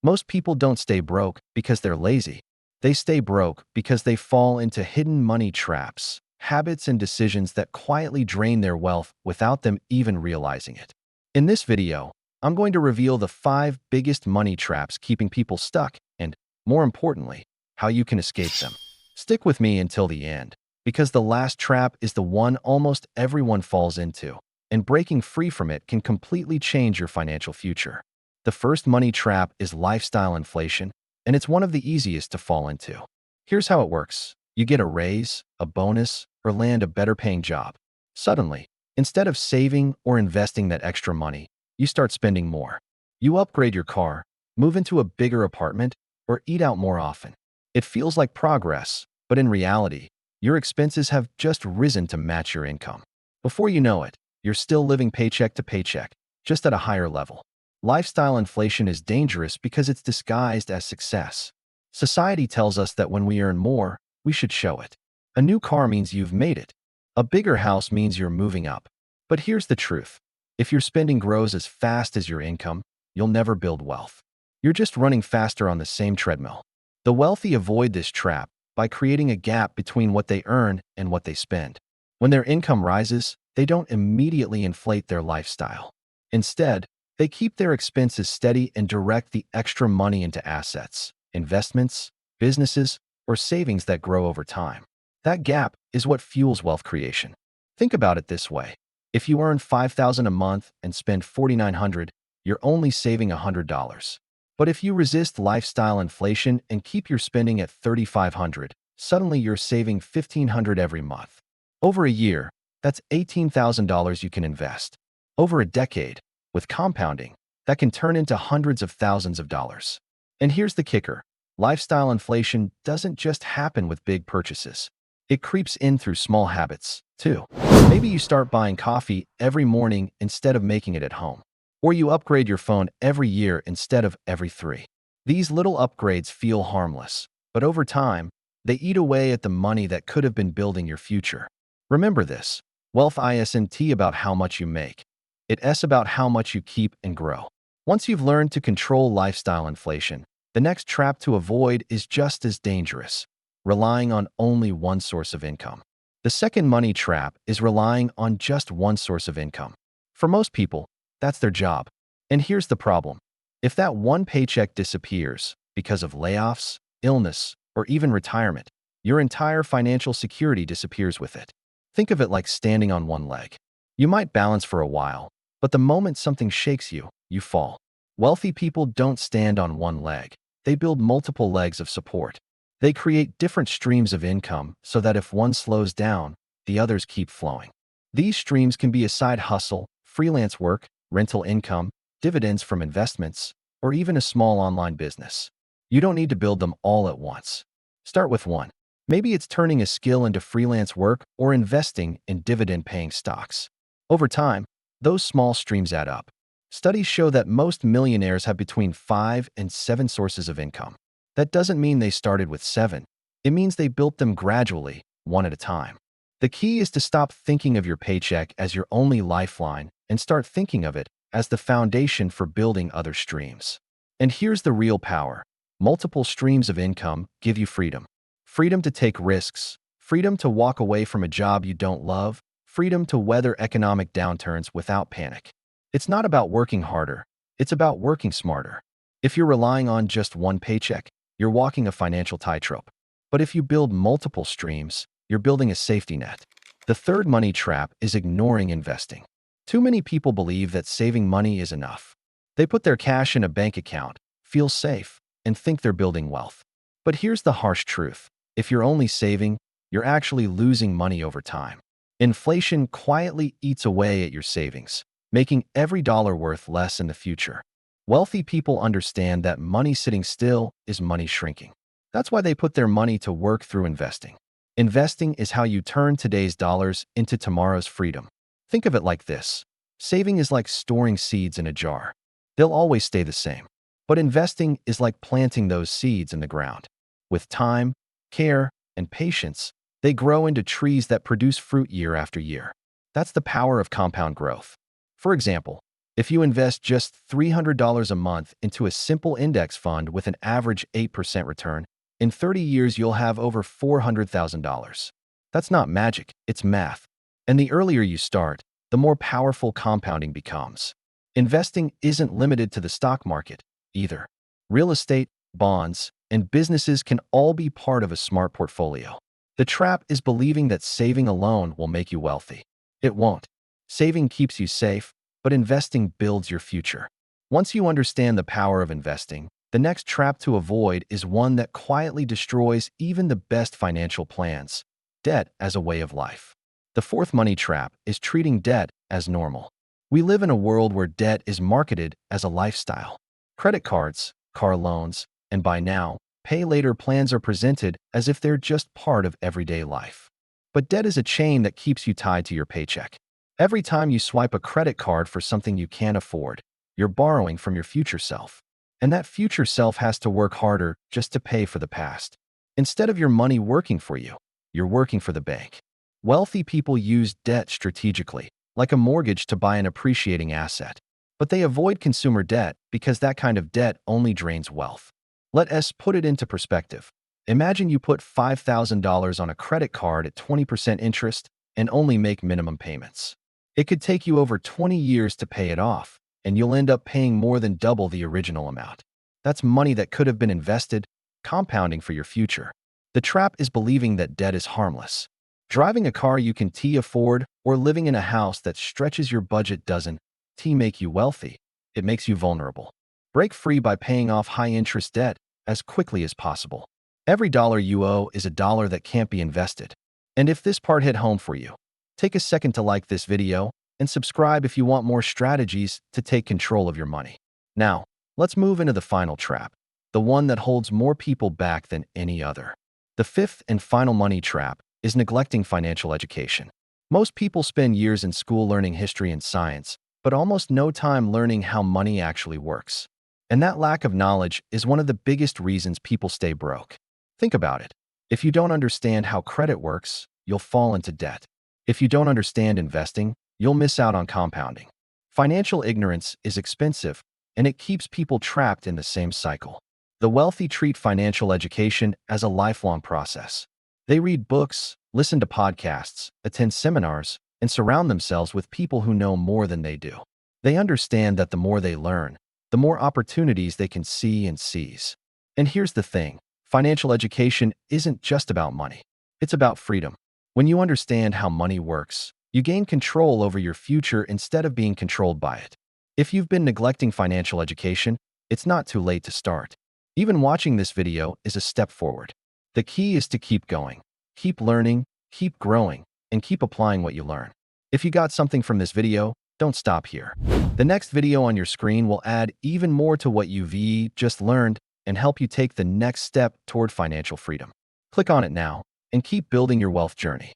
Most people don't stay broke because they're lazy. They stay broke because they fall into hidden money traps, habits and decisions that quietly drain their wealth without them even realizing it. In this video, I'm going to reveal the 5 biggest money traps keeping people stuck and, more importantly, how you can escape them. Stick with me until the end, because the last trap is the one almost everyone falls into, and breaking free from it can completely change your financial future. The first money trap is lifestyle inflation, and it's one of the easiest to fall into. Here's how it works. You get a raise, a bonus, or land a better-paying job. Suddenly, instead of saving or investing that extra money, you start spending more. You upgrade your car, move into a bigger apartment, or eat out more often. It feels like progress, but in reality, your expenses have just risen to match your income. Before you know it, you're still living paycheck to paycheck, just at a higher level. Lifestyle inflation is dangerous because it's disguised as success. Society tells us that when we earn more, we should show it. A new car means you've made it. A bigger house means you're moving up. But here's the truth. If your spending grows as fast as your income, you'll never build wealth. You're just running faster on the same treadmill. The wealthy avoid this trap by creating a gap between what they earn and what they spend. When their income rises, they don't immediately inflate their lifestyle. Instead, they keep their expenses steady and direct the extra money into assets, investments, businesses, or savings that grow over time. That gap is what fuels wealth creation. Think about it this way. If you earn $5,000 a month and spend $4,900, you're only saving $100. But if you resist lifestyle inflation and keep your spending at $3,500, suddenly you're saving $1,500 every month. Over a year, that's $18,000 you can invest. Over a decade, with compounding, that can turn into hundreds of thousands of dollars. And here's the kicker. Lifestyle inflation doesn't just happen with big purchases. It creeps in through small habits, too. Maybe you start buying coffee every morning instead of making it at home. Or you upgrade your phone every year instead of every 3. These little upgrades feel harmless, but over time, they eat away at the money that could have been building your future. Remember this. Wealth isn't about how much you make. It's about how much you keep and grow. Once you've learned to control lifestyle inflation, the next trap to avoid is just as dangerous, relying on only one source of income. The second money trap is relying on just one source of income. For most people, that's their job. And here's the problem. If that one paycheck disappears because of layoffs, illness, or even retirement, your entire financial security disappears with it. Think of it like standing on one leg. You might balance for a while, but the moment something shakes you, you fall. Wealthy people don't stand on one leg. They build multiple legs of support. They create different streams of income so that if one slows down, the others keep flowing. These streams can be a side hustle, freelance work, rental income, dividends from investments, or even a small online business. You don't need to build them all at once. Start with one. Maybe it's turning a skill into freelance work or investing in dividend-paying stocks. Over time, those small streams add up. Studies show that most millionaires have between 5 and 7 sources of income. That doesn't mean they started with 7. It means they built them gradually, one at a time. The key is to stop thinking of your paycheck as your only lifeline and start thinking of it as the foundation for building other streams. And here's the real power. Multiple streams of income give you freedom. Freedom to take risks, freedom to walk away from a job you don't love, freedom to weather economic downturns without panic. It's not about working harder, it's about working smarter. If you're relying on just one paycheck, you're walking a financial tightrope. But if you build multiple streams, you're building a safety net. The third money trap is ignoring investing. Too many people believe that saving money is enough. They put their cash in a bank account, feel safe, and think they're building wealth. But here's the harsh truth. If you're only saving, you're actually losing money over time. Inflation quietly eats away at your savings, making every dollar worth less in the future. Wealthy people understand that money sitting still is money shrinking. That's why they put their money to work through investing. Investing is how you turn today's dollars into tomorrow's freedom. Think of it like this. Saving is like storing seeds in a jar. They'll always stay the same. But investing is like planting those seeds in the ground. With time, care, and patience, they grow into trees that produce fruit year after year. That's the power of compound growth. For example, If you invest just $300 a month into a simple index fund with an average 8% return, in 30 years you'll have over $400,000. That's not magic, it's math. And the earlier you start, the more powerful compounding becomes. Investing isn't limited to the stock market, either. Real estate, bonds, and businesses can all be part of a smart portfolio. The trap is believing that saving alone will make you wealthy. It won't. Saving keeps you safe, but investing builds your future. Once you understand the power of investing, the next trap to avoid is one that quietly destroys even the best financial plans: debt as a way of life. The fourth money trap is treating debt as normal. We live in a world where debt is marketed as a lifestyle. Credit cards, car loans, and buy now, pay later plans are presented as if they're just part of everyday life. But debt is a chain that keeps you tied to your paycheck. Every time you swipe a credit card for something you can't afford, you're borrowing from your future self. And that future self has to work harder just to pay for the past. Instead of your money working for you, you're working for the bank. Wealthy people use debt strategically, like a mortgage to buy an appreciating asset. But they avoid consumer debt because that kind of debt only drains wealth. Let us put it into perspective. Imagine you put $5,000 on a credit card at 20% interest and only make minimum payments. It could take you over 20 years to pay it off, and you'll end up paying more than double the original amount. That's money that could have been invested, compounding for your future. The trap is believing that debt is harmless. Driving a car you can afford or living in a house that stretches your budget doesn't make you wealthy. It makes you vulnerable. Break free by paying off high-interest debt as quickly as possible. Every dollar you owe is a dollar that can't be invested. And if this part hit home for you, take a second to like this video and subscribe if you want more strategies to take control of your money. Now, let's move into the final trap, the one that holds more people back than any other. The fifth and final money trap is neglecting financial education. Most people spend years in school learning history and science, but almost no time learning how money actually works. And that lack of knowledge is one of the biggest reasons people stay broke. Think about it. If you don't understand how credit works, you'll fall into debt. If you don't understand investing, you'll miss out on compounding. Financial ignorance is expensive, and it keeps people trapped in the same cycle. The wealthy treat financial education as a lifelong process. They read books, listen to podcasts, attend seminars, and surround themselves with people who know more than they do. They understand that the more they learn, the more opportunities they can see and seize. And here's the thing, financial education isn't just about money. It's about freedom. When you understand how money works, you gain control over your future instead of being controlled by it. If you've been neglecting financial education, it's not too late to start. Even watching this video is a step forward. The key is to keep going, keep learning, keep growing, and keep applying what you learn. If you got something from this video, don't stop here. The next video on your screen will add even more to what you've just learned and help you take the next step toward financial freedom. Click on it now and keep building your wealth journey.